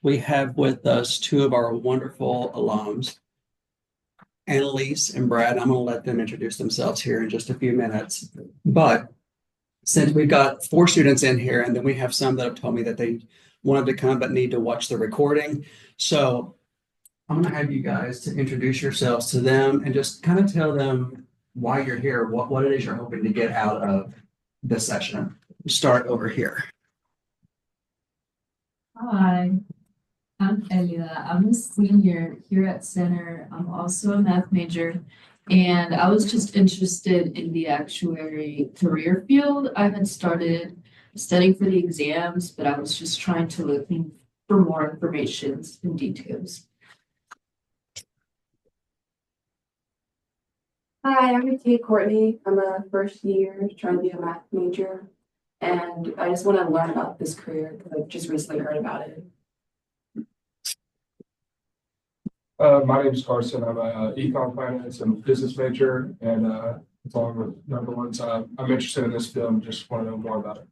we have with us two of our wonderful alums, Annalise and Brad. I'm going to let them introduce themselves here in just a few minutes. But since we've got four students in here, and then we have some that have told me that they wanted to come but need to watch the recording. So I'm going to have you guys to introduce yourselves to them and just kind of tell them why you're here, what it is you're hoping to get out of this session. Start over here. Hi, I'm Elida. I'm a senior here at Center. I'm also a math major, and I was just interested in the actuary career field. I had started studying for the exams, but I was just trying to look for more information and details. Hi, I'm Kate Courtney. I'm a first year trying to be a math major, and I just want to learn about this career because I've just recently heard about it. My name is Carson. I'm a econ finance and business major, and along with number ones, I'm interested in this field and just want to know more about it.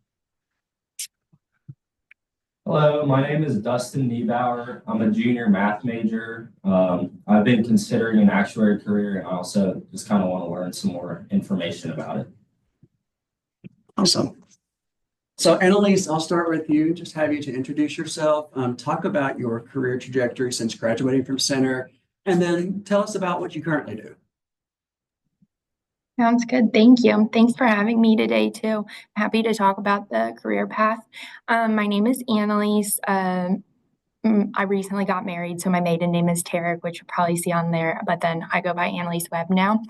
Hello, my name is Dustin Niebauer. I'm a junior math major. I've been considering an actuary career, and I also just kind of want to learn some more information about it. Awesome. So Annalise, I'll start with you. Just have you to introduce yourself, talk about your career trajectory since graduating from Center, and then tell us about what you currently do. Sounds good. Thank you. Thanks for having me today, too. Happy to talk about the career path. My name is Annalise. I recently got married, so my maiden name is Tereck, which you'll probably see on there, but then I go by Annalise Webb now.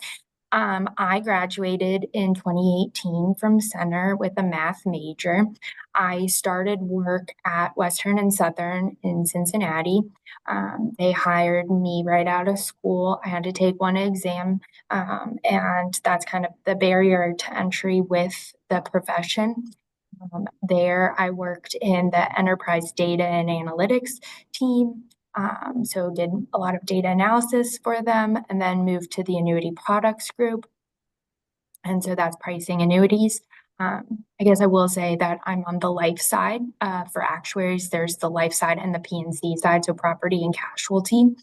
I graduated in 2018 from Center with a math major. I started work at Western and Southern in Cincinnati. They hired me right out of school. I had to take one exam, and that's kind of the barrier to entry with the profession. There, I worked in the enterprise data and analytics team. So did a lot of data analysis for them and then moved to the annuity products group. And so that's pricing annuities. I guess I will say that I'm on the life side. For actuaries, there's the life side and the P&C side, so property and casualty.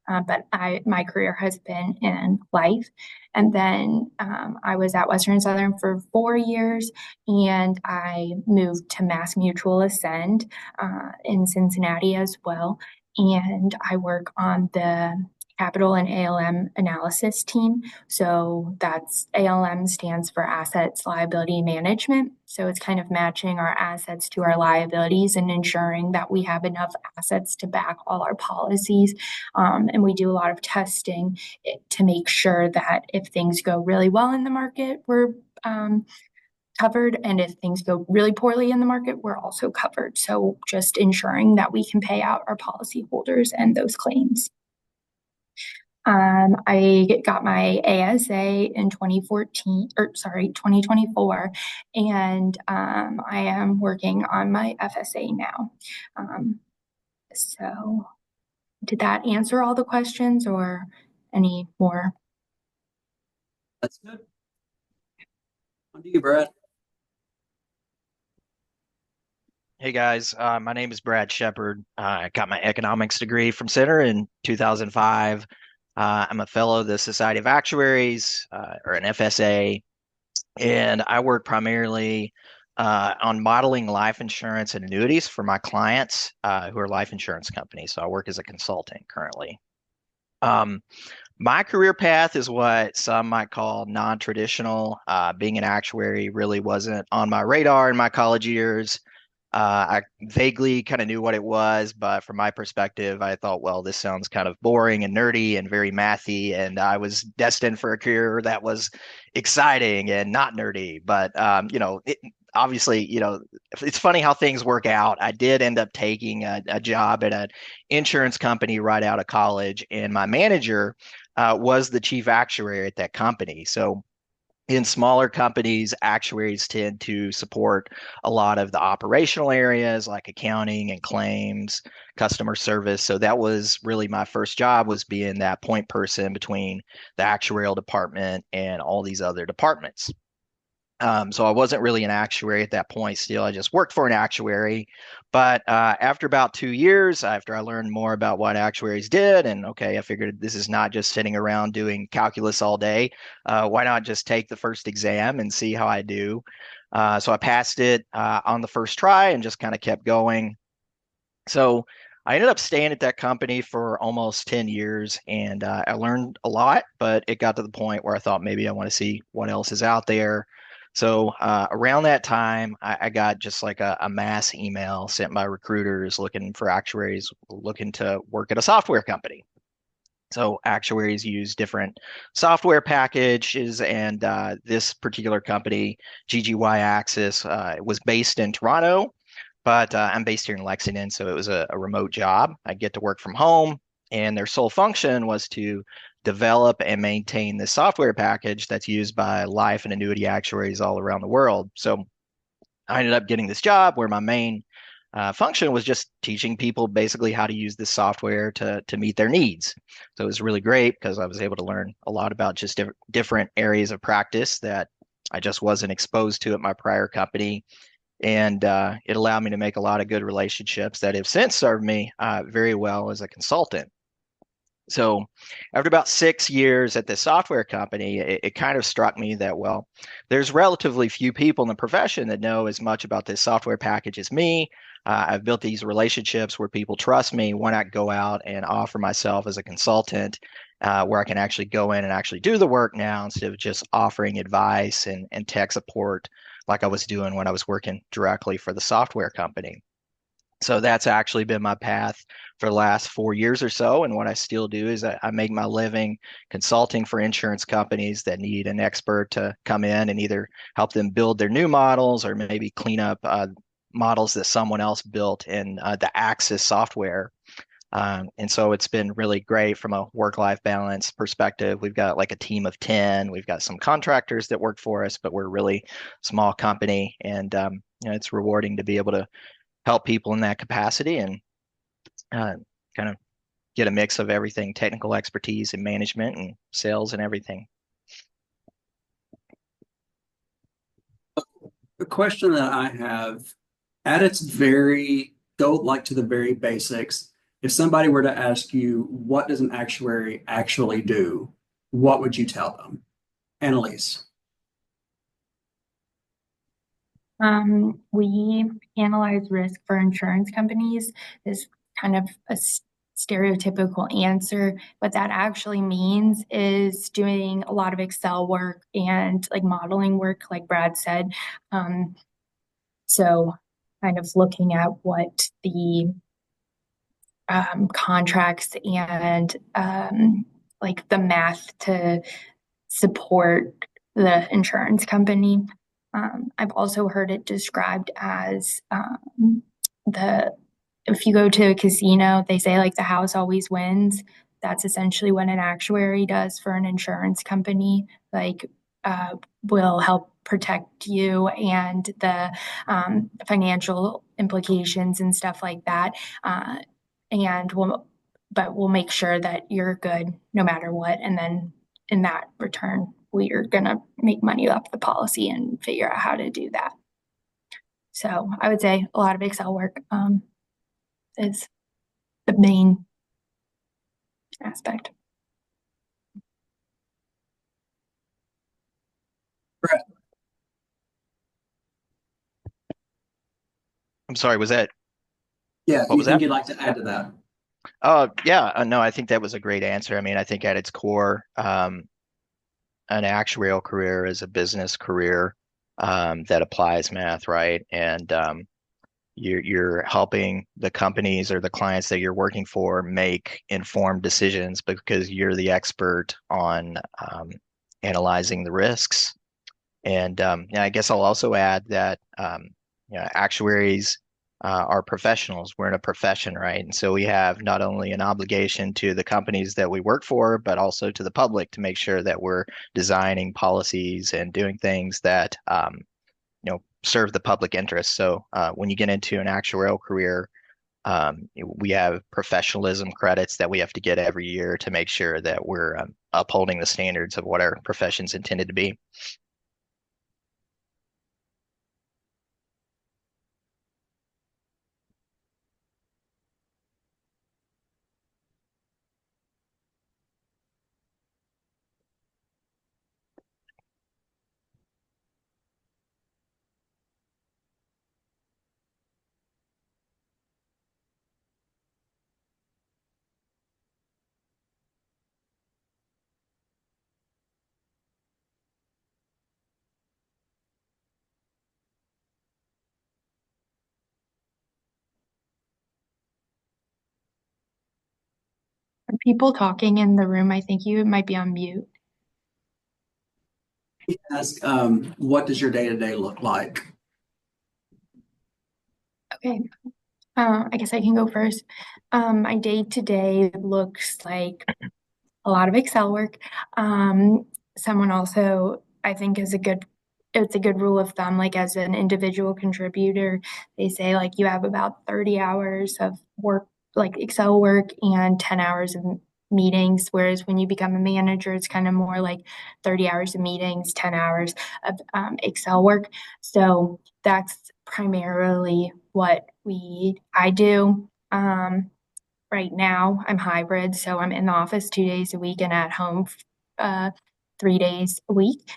But my career has been in life. And then I was at Western Southern for 4 years, and I moved to MassMutual Ascend in Cincinnati as well. And I work on the capital and ALM analysis team. So that's ALM stands for assets liability management. So it's kind of matching our assets to our liabilities and ensuring that we have enough assets to back all our policies. And we do a lot of testing to make sure that if things go really well in the market, we're covered, and if things go really poorly in the market, we're also covered. So just ensuring that we can pay out our policyholders and those claims. I got my ASA in 2024, and I am working on my FSA now. So did that answer all the questions or any more? That's good. On to you, Brad. Hey guys, my name is Brad Shepard. I got my economics degree from Center in 2005. I'm a fellow of the Society of Actuaries, or an FSA, and I work primarily on modeling life insurance and annuities for my clients who are life insurance companies. So I work as a consultant currently. My career path is what some might call non-traditional. Being an actuary really wasn't on my radar in my college years. I vaguely kind of knew what it was, but from my perspective, I thought, well, this sounds kind of boring and nerdy and very mathy, and I was destined for a career that was exciting and not nerdy. But obviously, it's funny how things work out. I did end up taking a job at an insurance company right out of college, and my manager was the chief actuary at that company. So in smaller companies, actuaries tend to support a lot of the operational areas like accounting and claims, customer service. So that was really my first job, was being that point person between the actuarial department and all these other departments. So I wasn't really an actuary at that point still. I just worked for an actuary. But after about 2 years, after I learned more about what actuaries did, and okay, I figured this is not just sitting around doing calculus all day. Why not just take the first exam and see how I do? So I passed it on the first try and just kind of kept going. So I ended up staying at that company for almost 10 years, and I learned a lot, but it got to the point where I thought maybe I want to see what else is out there. So around that time, I got just like a mass email sent by recruiters looking for actuaries looking to work at a software company. So actuaries use different software packages, and this particular company, GGY Axis, was based in Toronto, but I'm based here in Lexington, so it was a remote job. I get to work from home, and their sole function was to develop and maintain the software package that's used by life and annuity actuaries all around the world. So I ended up getting this job where my main function was just teaching people basically how to use this software to meet their needs. So it was really great because I was able to learn a lot about just different areas of practice that I just wasn't exposed to at my prior company. And it allowed me to make a lot of good relationships that have since served me very well as a consultant. So after about 6 years at this software company, it kind of struck me that, well, there's relatively few people in the profession that know as much about this software package as me. I've built these relationships where people trust me. Why not go out and offer myself as a consultant where I can actually go in and actually do the work now instead of just offering advice and tech support like I was doing when I was working directly for the software company. So that's actually been my path for the last 4 years or so. And what I still do is I make my living consulting for insurance companies that need an expert to come in and either help them build their new models or maybe clean up models that someone else built in the Axis software. And so it's been really great from a work-life balance perspective. We've got like a team of 10. We've got some contractors that work for us, but we're a really small company. And it's rewarding to be able to help people in that capacity and kind of get a mix of everything, technical expertise and management and sales and everything. The question that I have, at its very, go like to the very basics. If somebody were to ask you, what does an actuary actually do? What would you tell them? Annalise. We analyze risk for insurance companies is kind of a stereotypical answer. What that actually means is doing a lot of Excel work and like modeling work, like Brad said. So kind of looking at what the contracts and like the math to support the insurance company. I've also heard it described as if you go to a casino, they say like the house always wins. That's essentially what an actuary does for an insurance company. Like will help protect you and the financial implications and stuff like that. And we'll make sure that you're good no matter what. And then in that return, we are going to make money off the policy and figure out how to do that. So I would say a lot of Excel work is the main aspect. Brett. I'm sorry, was that? Yeah, What was anything that? you'd like to add to that? Yeah, no, I think that was a great answer. I mean, I think at its core, an actuarial career is a business career that applies math, right? And you're helping the companies or the clients that you're working for make informed decisions because you're the expert on analyzing the risks. And yeah, I guess I'll also add that actuaries are professionals. We're in a profession, right? And so we have not only an obligation to the companies that we work for, but also to the public to make sure that we're designing policies and doing things that serve the public interest. So when you get into an actuarial career, we have professionalism credits that we have to get every year to make sure that we're upholding the standards of what our profession's intended to be. people talking in the room. I think you might be on mute. Ask, what does your day-to-day look like? Okay. I guess I can go first. My day-to-day looks like a lot of Excel work. Someone also, I think, it's a good rule of thumb, like as an individual contributor, they say like you have about 30 hours of work, like Excel work, and 10 hours of meetings. Whereas when you become a manager, it's kind of more like 30 hours of meetings, 10 hours of Excel work. So that's primarily what I do. Right now I'm hybrid, so I'm in the office 2 days a week and at home 3 days a week.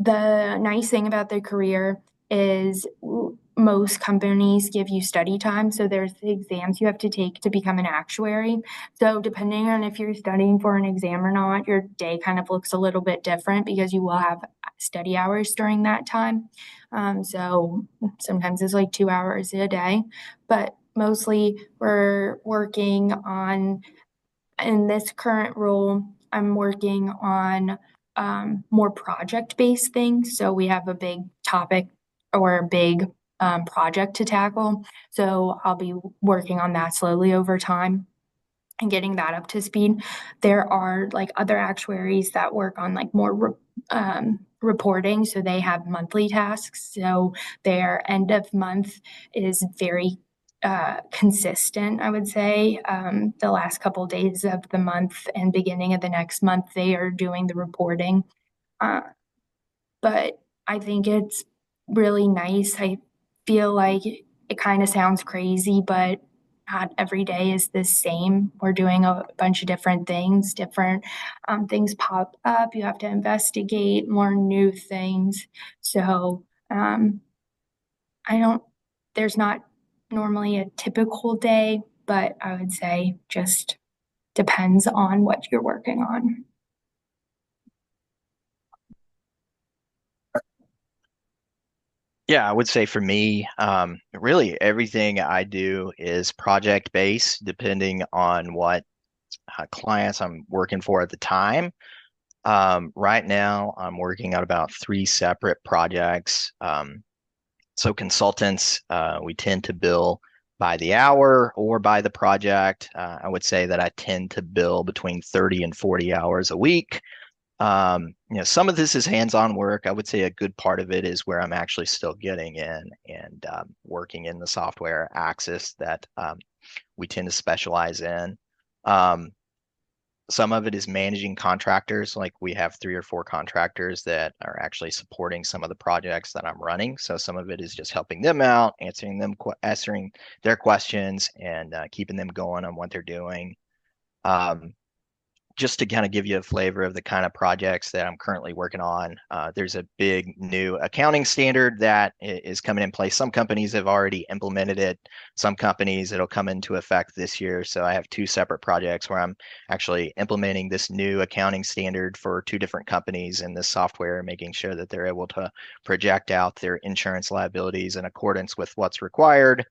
The nice thing about the career is most companies give you study time. So there's the exams you have to take to become an actuary. So depending on if you're studying for an exam or not, your day kind of looks a little bit different because you will have study hours during that time. So sometimes it's like 2 hours a day, but mostly we're working on, in this current role, I'm working on more project-based things. So we have a big topic or a big project to tackle. So I'll be working on that slowly over time and getting that up to speed. There are like other actuaries that work on like more reporting. So they have monthly tasks. So their end of month is very consistent, I would say. The last couple of days of the month and beginning of the next month, they are doing the reporting. But I think it's really nice. I feel like it kind of sounds crazy, but not every day is the same. We're doing a bunch of different things, things pop up. You have to investigate more new things. So there's not normally a typical day, but I would say just depends on what you're working on. Yeah, I would say for me, really everything I do is project based, depending on what clients I'm working for at the time. Right now, I'm working on about 3 separate projects. So consultants, we tend to bill by the hour or by the project. I would say that I tend to bill between 30 and 40 hours a week. Some of this is hands-on work. I would say a good part of it is where I'm actually still getting in and working in the software axis that we tend to specialize in. Some of it is managing contractors. Like we have 3 or 4 contractors that are actually supporting some of the projects that I'm running. So some of it is just helping them out, answering their questions, and keeping them going on what they're doing. Just to kind of give you a flavor of the kind of projects that I'm currently working on, there's a big new accounting standard that is coming in place. Some companies have already implemented it. Some companies, it'll come into effect this year. So I have 2 separate projects where I'm actually implementing this new accounting standard for 2 different companies in this software, making sure that they're able to project out their insurance liabilities in accordance with what's required.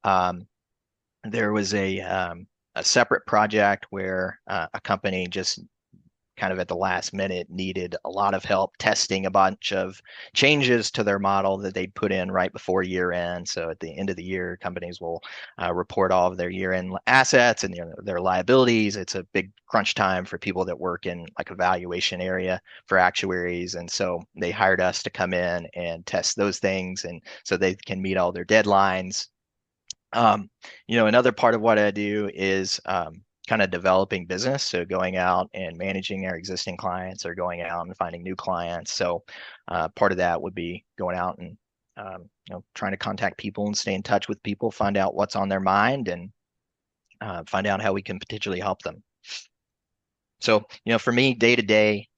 There was a separate project where a company just kind of at the last minute needed a lot of help testing a bunch of changes to their model that they'd put in right before year end. So at the end of the year, companies will report all of their year end assets and their liabilities. It's a big crunch time for people that work in like a valuation area for actuaries. And so they hired us to come in and test those things, and so they can meet all their deadlines. Another part of what I do is kind of developing business. So going out and managing our existing clients or going out and finding new clients. So part of that would be going out and trying to contact people and stay in touch with people, find out what's on their mind, and find out how we can potentially help them. So, for me, day to day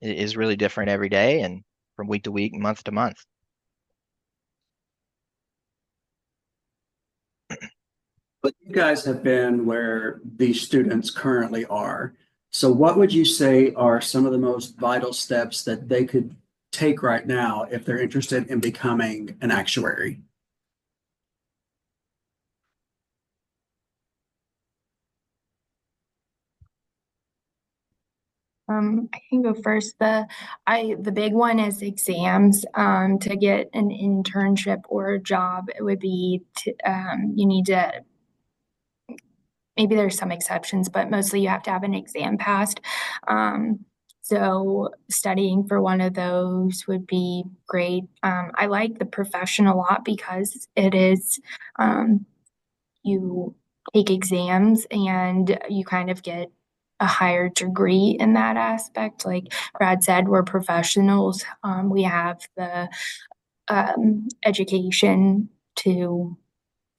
is really different every day and from week to week, month to month. But you guys have been where these students currently are. So what would you say are some of the most vital steps that they could take right now if they're interested in becoming an actuary? I can go first. The big one is exams. To get an internship or a job, it would be you need to, maybe there's some exceptions, but mostly you have to have an exam passed. So studying for one of those would be great. I like the profession a lot because it is, you take exams and you kind of get a higher degree in that aspect. Like Brad said, we're professionals. We have the education to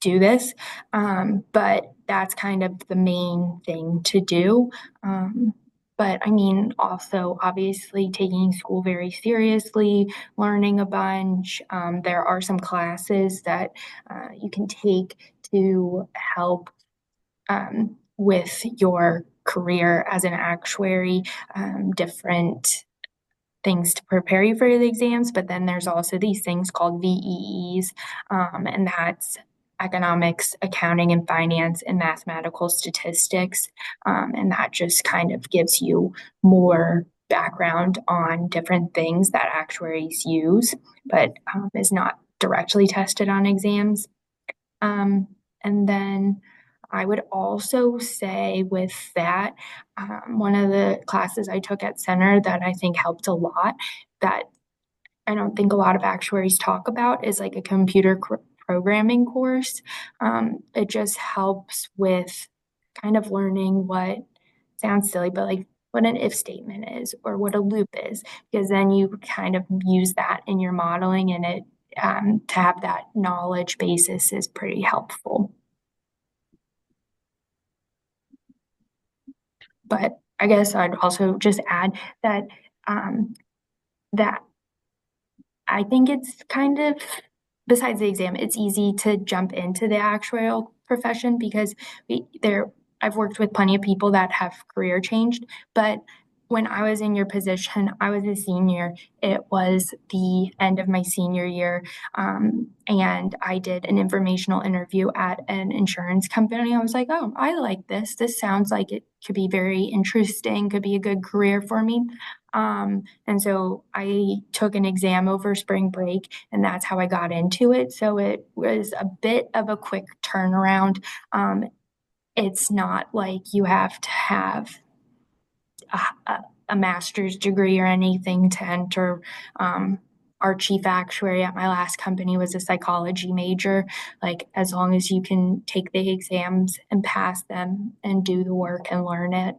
do this, but that's kind of the main thing to do. But I mean, also obviously taking school very seriously, learning a bunch. There are some classes that you can take to help with your career as an actuary, different things to prepare you for the exams. But then there's also these things called VEEs, and that's economics, accounting, and finance, and mathematical statistics. And that just kind of gives you more background on different things that actuaries use, but is not directly tested on exams. And then I would also say with that, one of the classes I took at Center that I think helped a lot, that I don't think a lot of actuaries talk about, is like a computer programming course. It just helps with kind of learning what sounds silly, but like what an if statement is or what a loop is, because then you kind of use that in your modeling, and it to have that knowledge basis is pretty helpful. But I guess I'd also just add that that I think it's kind of, besides the exam, it's easy to jump into the actuarial profession because I've worked with plenty of people that have career changed, but when I was in your position, I was a senior. It was the end of my senior year, and I did an informational interview at an insurance company. I was like, oh, I like this. This sounds like it could be very interesting, could be a good career for me. And so I took an exam over spring break, and that's how I got into it. So it was a bit of a quick turnaround. It's not like you have to have a master's degree or anything to enter. Our chief actuary at my last company was a psychology major. Like, as long as you can take the exams and pass them and do the work and learn it,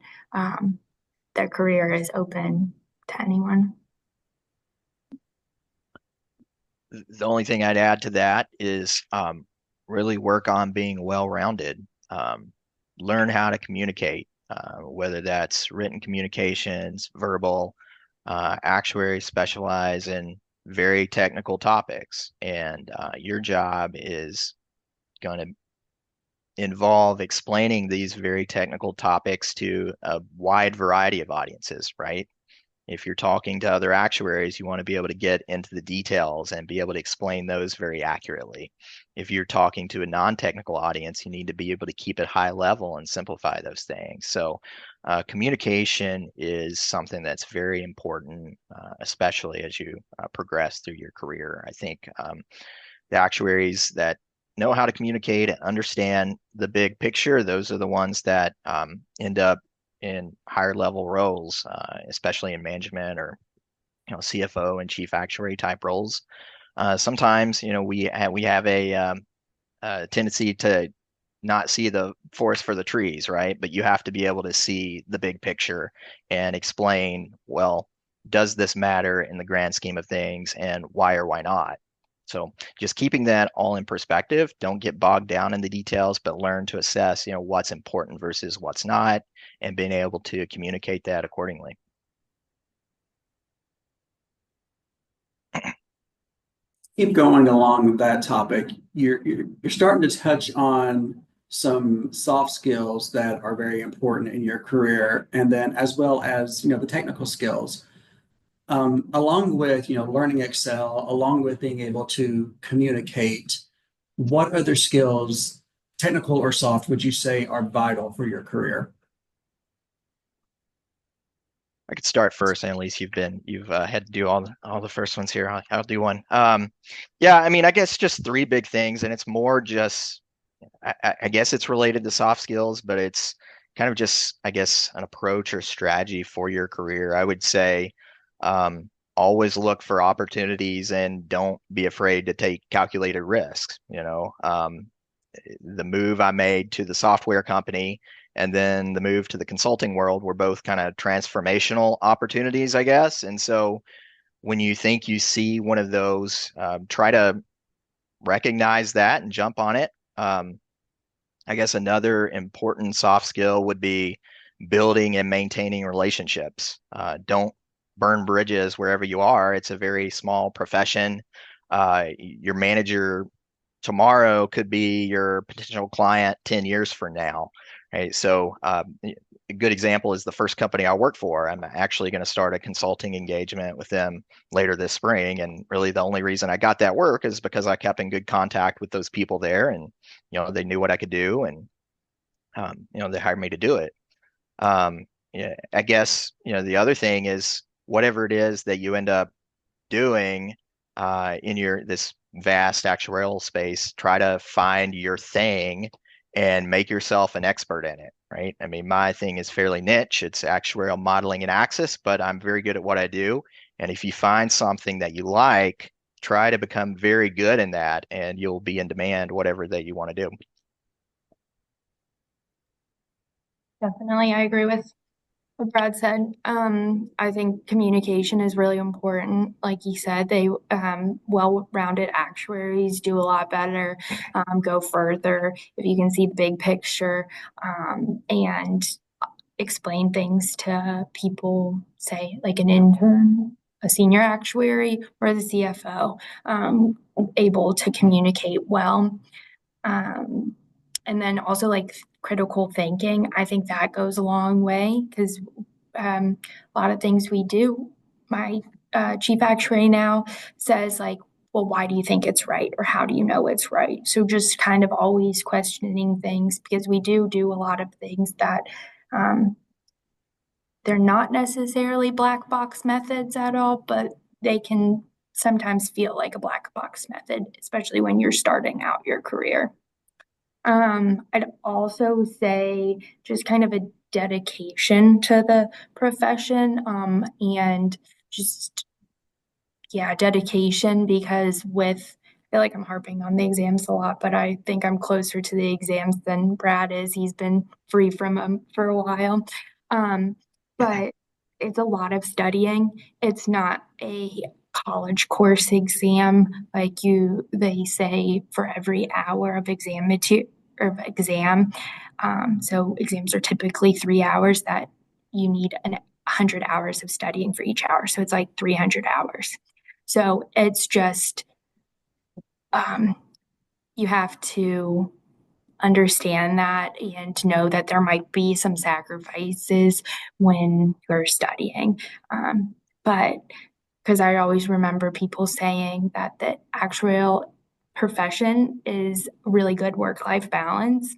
their career is open to anyone. The only thing I'd add to that is really work on being well-rounded. Learn how to communicate, whether that's written communications, verbal. Actuaries specialize in very technical topics, and your job is going to involve explaining these very technical topics to a wide variety of audiences, right? If you're talking to other actuaries, you want to be able to get into the details and be able to explain those very accurately. If you're talking to a non-technical audience, you need to be able to keep it high level and simplify those things. So communication is something that's very important, especially as you progress through your career. I think the actuaries that know how to communicate and understand the big picture, those are the ones that end up in higher level roles, especially in management or CFO and chief actuary type roles. Sometimes we have a tendency to not see the forest for the trees, right? But you have to be able to see the big picture and explain, well, does this matter in the grand scheme of things, and why or why not? So just keeping that all in perspective, don't get bogged down in the details, but learn to assess, what's important versus what's not, and being able to communicate that accordingly. Keep going along with that topic. You're starting to touch on some soft skills that are very important in your career, and then as well as the technical skills. Along with learning Excel, along with being able to communicate, what other skills, technical or soft, would you say are vital for your career? I could start first, and at least you've had to do all the first ones here. I'll do one. Yeah, I mean, I guess just three big things, and it's more just I guess it's related to soft skills, but it's kind of just, I guess, an approach or strategy for your career. I would say always look for opportunities and don't be afraid to take calculated risks. The move I made to the software company and then the move to the consulting world were both kind of transformational opportunities, I guess. And so when you think you see one of those, try to recognize that and jump on it. I guess another important soft skill would be building and maintaining relationships. Don't burn bridges wherever you are. It's a very small profession. Your manager tomorrow could be your potential client 10 years from now, right? So a good example is the first company I work for. I'm actually going to start a consulting engagement with them later this spring. And really the only reason I got that work is because I kept in good contact with those people there, and, they knew what I could do, and, they hired me to do it. Yeah, I guess, the other thing is whatever it is that you end up doing in this vast actuarial space, try to find your thing and make yourself an expert in it, right? I mean, my thing is fairly niche. It's actuarial modeling and Axis, but I'm very good at what I do. And if you find something that you like, try to become very good in that, and you'll be in demand, whatever that you want to do. Definitely, I agree with what Brad said. I think communication is really important. Like he said, they well-rounded actuaries do a lot better, go further if you can see the big picture, and explain things to people, say like an intern, a senior actuary, or the CFO, able to communicate well. And then also like critical thinking, I think that goes a long way because a lot of things we do, my chief actuary now says like, well, why do you think it's right? Or how do you know it's right? So just kind of always questioning things, because we do a lot of things that they're not necessarily black box methods at all, but they can sometimes feel like a black box method, especially when you're starting out your career. I'd also say just kind of a dedication to the profession, and just, dedication, because I feel like I'm harping on the exams a lot, but I think I'm closer to the exams than Brad is. He's been free from them for a while. But it's a lot of studying. It's not a college course exam like they say for every hour of exam material or exam. So exams are typically 3 hours, that you need 100 hours of studying for each hour. So it's like 300 hours. So it's just you have to understand that and know that there might be some sacrifices when you're studying. But because I always remember people saying that the actuarial profession is really good work-life balance.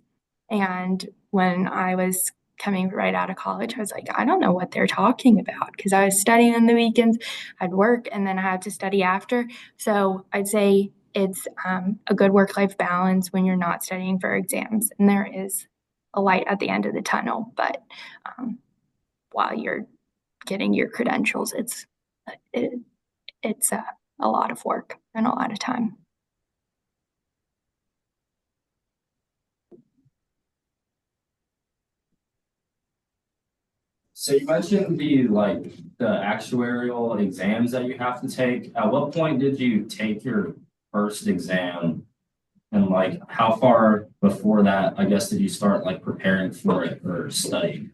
And when I was coming right out of college, I was like, I don't know what they're talking about, because I was studying on the weekends, I'd work, and then I had to study after. So I'd say it's a good work-life balance when you're not studying for exams, and there is a light at the end of the tunnel. But while you're getting your credentials, it's a lot of work and a lot of time. So you mentioned the actuarial exams that you have to take. At what point did you take your first exam, and how far before that, I guess, did you start preparing for it or studying?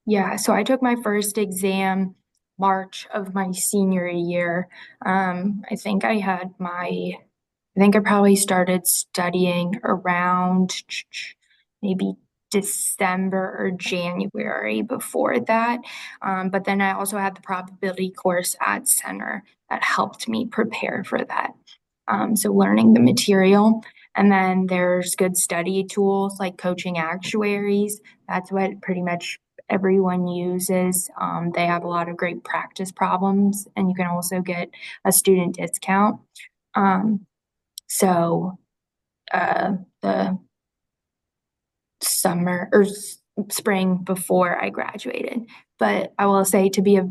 Yeah, so I took my first exam March of my senior year. I think I probably started studying around maybe December or January before that. But then I also had the probability course at Center that helped me prepare for that. So learning the material. And then there's good study tools like Coaching Actuaries. That's what pretty much everyone uses. They have a lot of great practice problems, and you can also get a student discount. So the summer or spring before I graduated. But I will say, to be a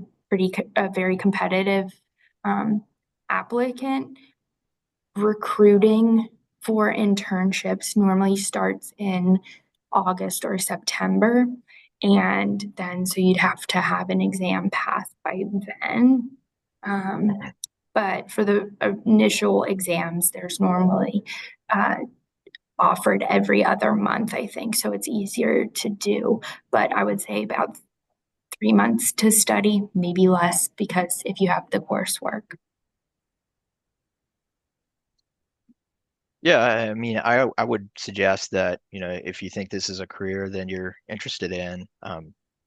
very competitive applicant, recruiting for internships normally starts in August or September. And then so you'd have to have an exam passed by then. But for the initial exams, there's normally offered every other month, I think. So it's easier to do. But I would say about 3 months to study, maybe less, because if you have the coursework. Yeah, I mean, I would suggest that, if you think this is a career then you're interested in,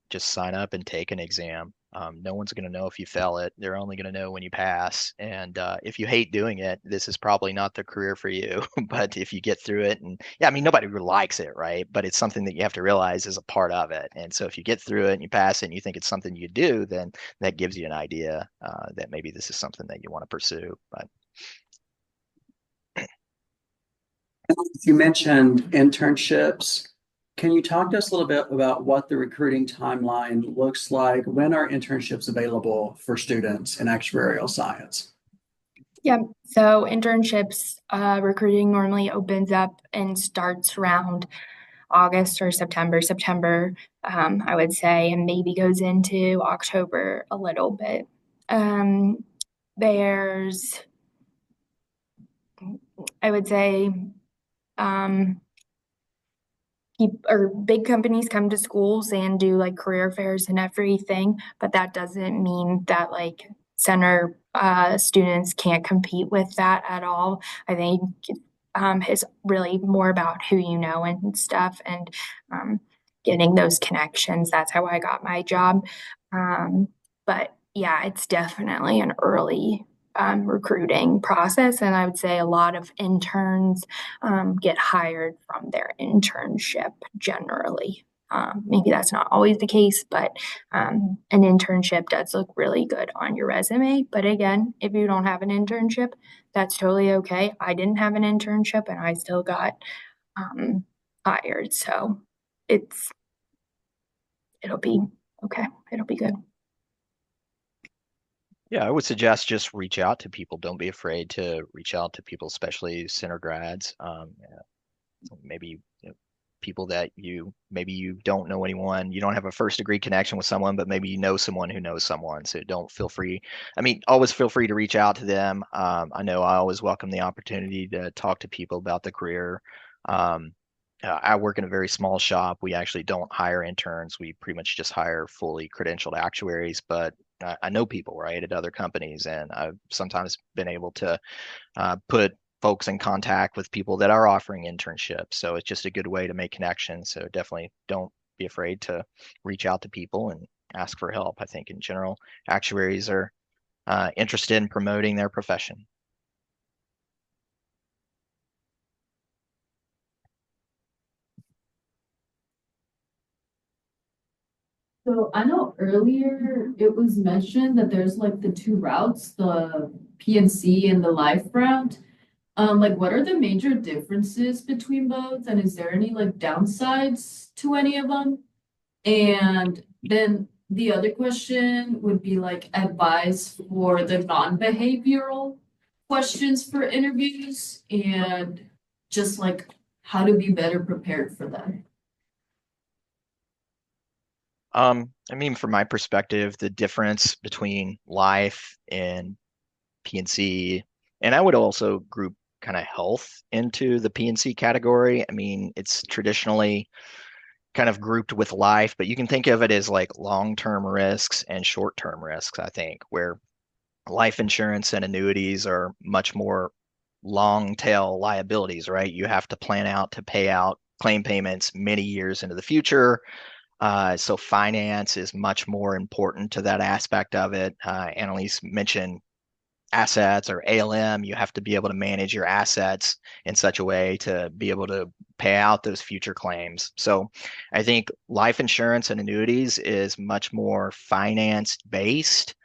just sign up and take an exam. No one's going to know if you fail it. They're only going to know when you pass. And if you hate doing it, this is probably not the career for you. But if you get through it, and yeah, I mean, nobody really likes it, right? But it's something that you have to realize is a part of it. And so if you get through it and you pass it and you think it's something you do, then that gives you an idea that maybe this is something that you want to pursue. But You mentioned internships. Can you talk to us a little bit about what the recruiting timeline looks like? When are internships available for students in actuarial science? Yeah, so internships recruiting normally opens up and starts around August or September. September, I would say, and maybe goes into October a little bit. There's, I would say, big companies come to schools and do like career fairs and everything, but that doesn't mean that like center students can't compete with that at all. I think it's really more about who you know and stuff, and getting those connections. That's how I got my job. But yeah, it's definitely an early recruiting process, and I would say a lot of interns get hired from their internship generally. Maybe that's not always the case, but an internship does look really good on your resume. But again, if you don't have an internship, that's totally okay. I didn't have an internship and I still got hired. So it'll be okay. It'll be good. yeah, I would suggest just reach out to people. Don't be afraid to reach out to people, especially center grads. Maybe people that maybe you don't know anyone, you don't have a first degree connection with someone, but maybe you know someone who knows someone. So always feel free to reach out to them. I know I always welcome the opportunity to talk to people about the career. I work in a very small shop. We actually don't hire interns. We pretty much just hire fully credentialed actuaries, but I know people, right, at other companies, and I've sometimes been able to put folks in contact with people that are offering internships. So it's just a good way to make connections. So definitely don't be afraid to reach out to people and ask for help. I think in general, actuaries are interested in promoting their profession. So I know earlier it was mentioned that there's like the two routes, the PNC and the life route. Like what are the major differences between both? And is there any like downsides to any of them? And then the other question would be like advice for the non-behavioral questions for interviews and just like how to be better prepared for them. I mean, from my perspective, the difference between life and PNC, and I would also group kind of health into the PNC category. I mean, it's traditionally kind of grouped with life, but you can think of it as like long-term risks and short-term risks, I think, where life insurance and annuities are much more long tail liabilities, right? You have to plan out to pay out claim payments many years into the future. So finance is much more important to that aspect of it. Annalise mentioned assets or ALM, you have to be able to manage your assets in such a way to be able to pay out those future claims. So I think life insurance and annuities is much more finance based.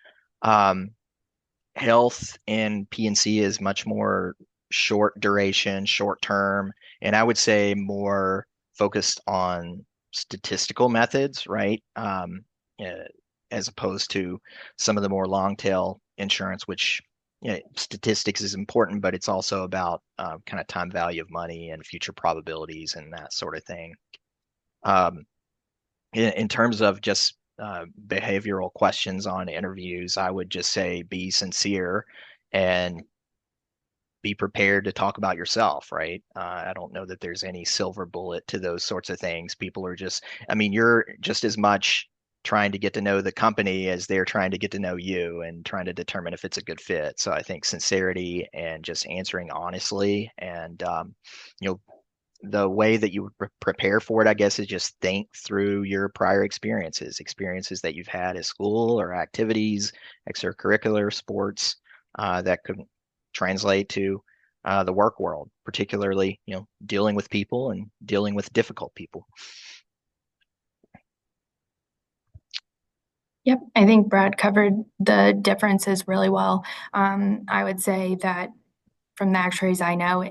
Health and P&C is much more short duration, short term, and I would say more focused on statistical methods, right? Uh, as opposed to some of the more long tail insurance, which statistics is important, but it's also about kind of time value of money and future probabilities and that sort of thing. In terms of just behavioral questions on interviews, I would just say be sincere and be prepared to talk about yourself, right? I don't know that there's any silver bullet to those sorts of things. People are just, I mean, you're just as much trying to get to know the company as they're trying to get to know you and trying to determine if it's a good fit. So I think sincerity and just answering honestly and, you know, the way that you would prepare for it, I guess, is just think through your prior experiences that you've had at school or activities, extracurricular sports that could translate to the work world, particularly, dealing with people and dealing with difficult people. Yep, I think Brad covered the differences really well. I would say that from the actuaries I know,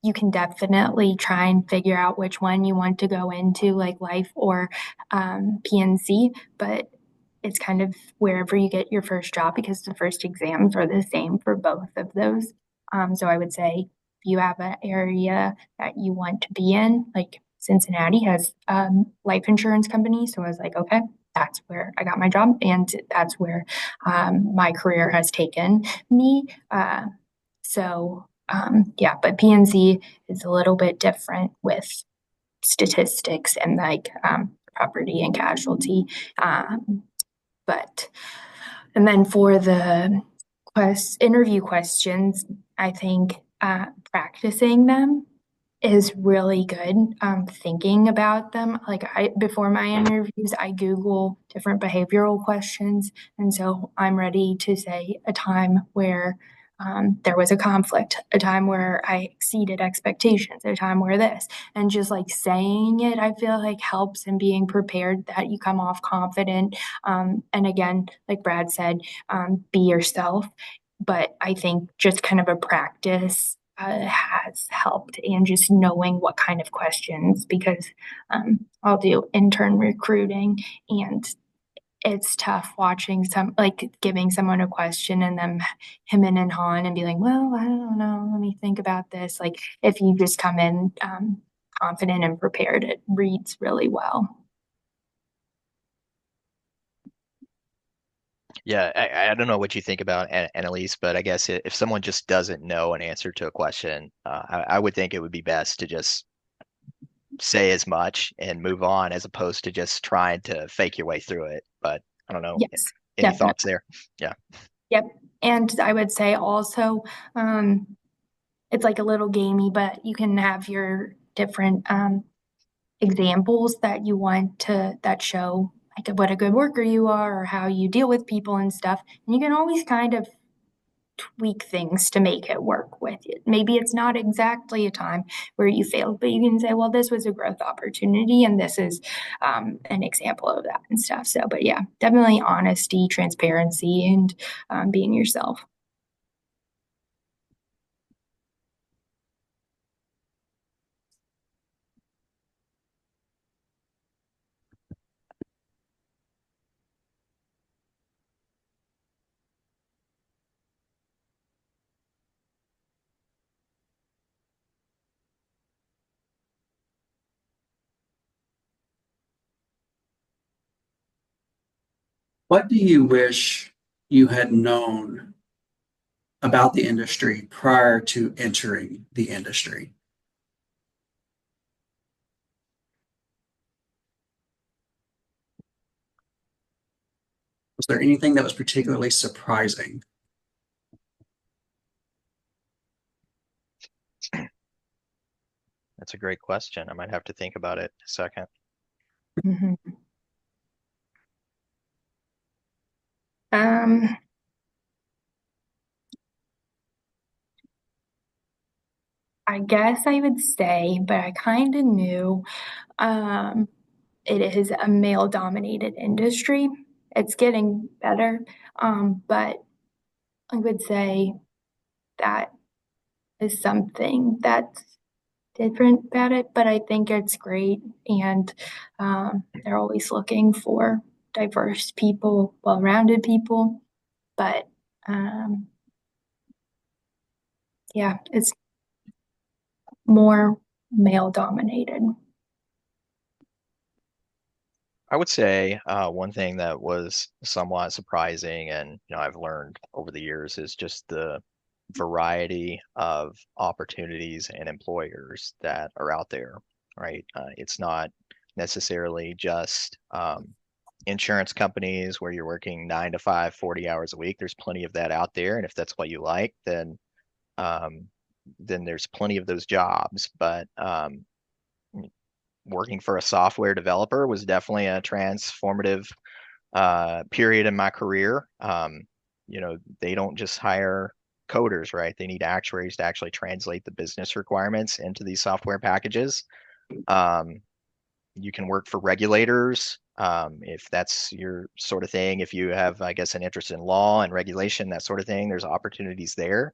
you can definitely try and figure out which one you want to go into, like life or P&C, but it's kind of wherever you get your first job because the first exams are the same for both of those. So I would say if you have an area that you want to be in, like Cincinnati has life insurance company. So I was like, okay, that's where I got my job and that's where my career has taken me. Yeah, but P&C is a little bit different with statistics and like property and casualty. And then for the interview questions, I think practicing them is really good. Thinking about them, like before my interviews, I Google different behavioral questions, and so I'm ready to say a time where there was a conflict, a time where I exceeded expectations, a time where this, and just like saying it, I feel like helps in being prepared that you come off confident. And again, like Brad said, be yourself. But I think just kind of a practice has helped and just knowing what kind of questions because I'll do intern recruiting and it's tough watching giving someone a question and them him and hawing and be like, well, I don't know, let me think about this. Like if you just come in confident and prepared, it reads really well. Yeah, I don't know what you think about Annalise, but I guess if someone just doesn't know an answer to a question, I would think it would be best to just say as much and move on as opposed to just trying to fake your way through it. But I don't know. Yes, Any definitely. thoughts there? Yeah. Yep. And I would say also, it's like a little gamey, but you can have your different examples that you want that show like what a good worker you are or how you deal with people and stuff. And you can always kind of tweak things to make it work with it. Maybe it's not exactly a time where you failed, but you can say, well, this was a growth opportunity and this is an example of that and stuff. So, but yeah, definitely honesty, transparency, and being yourself. What do you wish you had known about the industry prior to entering the industry? Was there anything that was particularly surprising? That's a great question. I might have to think about it a second. Mm-hmm. I guess I would say, but I kind of knew, it is a male dominated industry. It's getting better, but I would say that is something that's different about it, but I think it's great. And they're always looking for diverse people, well rounded people. But yeah, it's more male dominated. I would say one thing that was somewhat surprising, and I've learned over the years, is just the variety of opportunities and employers that are out there, right? It's not necessarily just insurance companies where you're working 9 to 5, 40 hours a week. There's plenty of that out there, and if that's what you like, um, then there's plenty of those jobs. But working for a software developer was definitely a transformative period in my career. They don't just hire coders, right? They need actuaries to actually translate the business requirements into these software packages. Um, you can work for regulators if that's your sort of thing. If you have, I guess, an interest in law and regulation, that sort of thing, there's opportunities there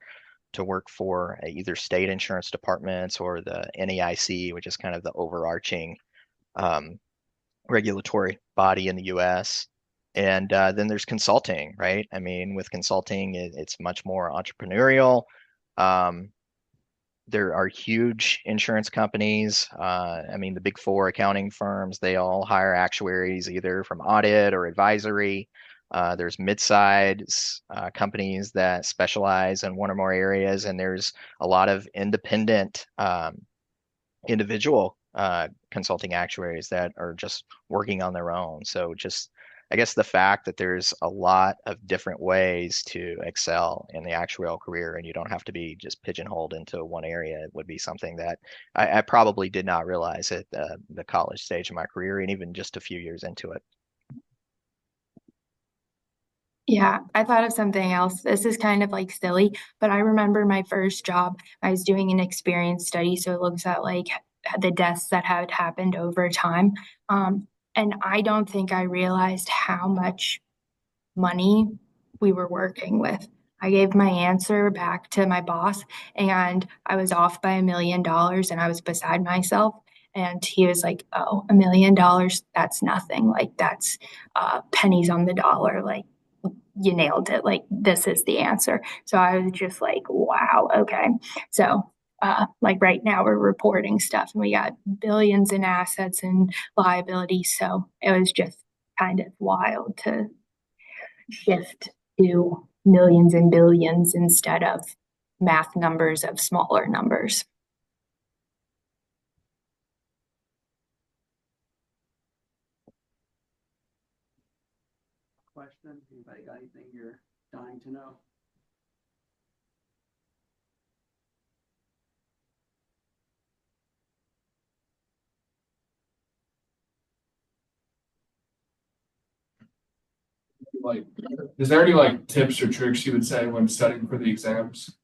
to work for either state insurance departments or the NAIC, which is kind of the overarching um, regulatory body in the US. And then there's consulting, right? I mean, with consulting, it's much more entrepreneurial. Um, there are huge insurance companies. I mean, the big four accounting firms, they all hire actuaries either from audit or advisory. There's mid-size companies that specialize in one or more areas, and there's a lot of independent individual consulting actuaries that are just working on their own. So just, I guess the fact that there's a lot of different ways to excel in the actuarial career and you don't have to be just pigeonholed into one area would be something that I probably did not realize at the college stage of my career and even just a few years into it. Yeah, I thought of something else. This is kind of like silly, but I remember my first job, I was doing an experience study. So it looks at like the deaths that had happened over time. And I don't think I realized how much money we were working with. I gave my answer back to my boss and I was off by $1 million and I was beside myself. And he was like, "Oh, $1 million, that's nothing. Like, that's pennies on the dollar. Like, you nailed it. Like, this is the answer." So I was just like, wow, okay. So, like right now, we're reporting stuff and we got billions in assets and liabilities. So it was just kind of wild to shift to millions and billions instead of math numbers of smaller numbers. Question? Anybody got anything you're dying to know? Like, is there any like tips or tricks you would say when studying for the exams?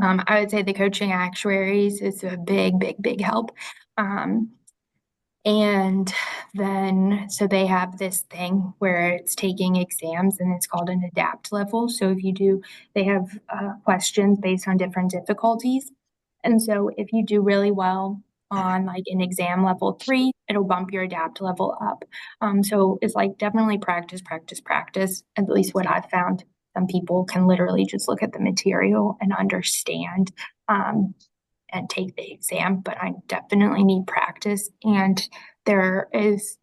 I would say the coaching actuaries is a big, big, big help. And then, so they have this thing where it's taking exams and it's called an adapt level. So if you do, they have questions based on different difficulties. And so if you do really well on like an exam level 3, it'll bump your adapt level up. So it's like definitely practice, practice, practice. At least what I've found. Some people can literally just look at the material and understand and take the exam, but I definitely need practice. And there is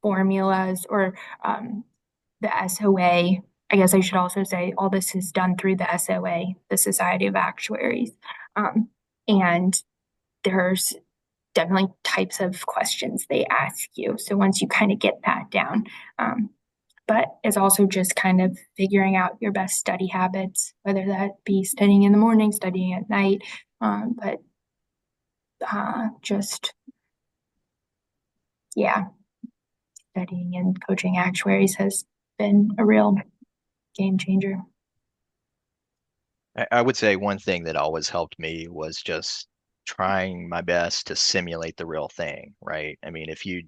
formulas or the SOA. I guess I should also say all this is done through the SOA, the Society of Actuaries. And there's definitely types of questions they ask you. So once you kind of get that down, but it's also just kind of figuring out your best study habits, whether that be studying in the morning, studying at night, but just, yeah, studying and coaching actuaries has been a real game changer. I would say one thing that always helped me was just trying my best to simulate the real thing, right? I mean, if you're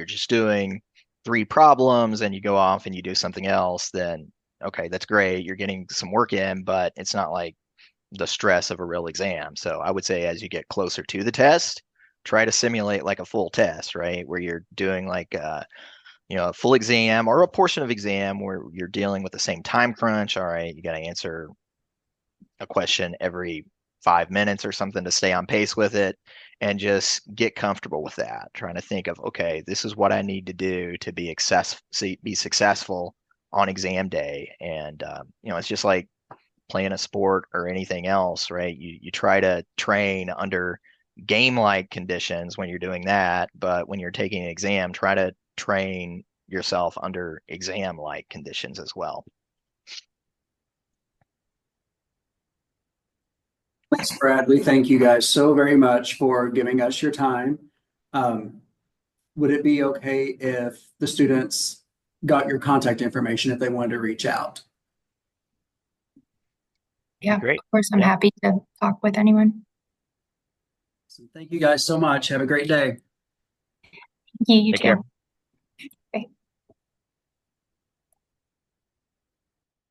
just doing three problems and you go off and you do something else, then okay, that's great. You're getting some work in, but it's not like the stress of a real exam. So I would say as you get closer to the test, try to simulate like a full test, right? Where you're doing like a full exam or a portion of exam where you're dealing with the same time crunch. All right, you got to answer a question every 5 minutes or something to stay on pace with it and just get comfortable with that. Trying to think of, okay, this is what I need to do to be successful on exam day. And, it's just like playing a sport or anything else, right? You try to train under game-like conditions when you're doing that, but when you're taking an exam, try to train yourself under exam-like conditions as well. Thanks, Brad. We thank you guys so very much for giving us your time. Would it be okay if the students got your contact information if they wanted to reach out? Yeah, Great. of course, I'm Yeah. happy to talk with anyone. So thank you guys so much. Have a great day. Thank you, you Take too. care.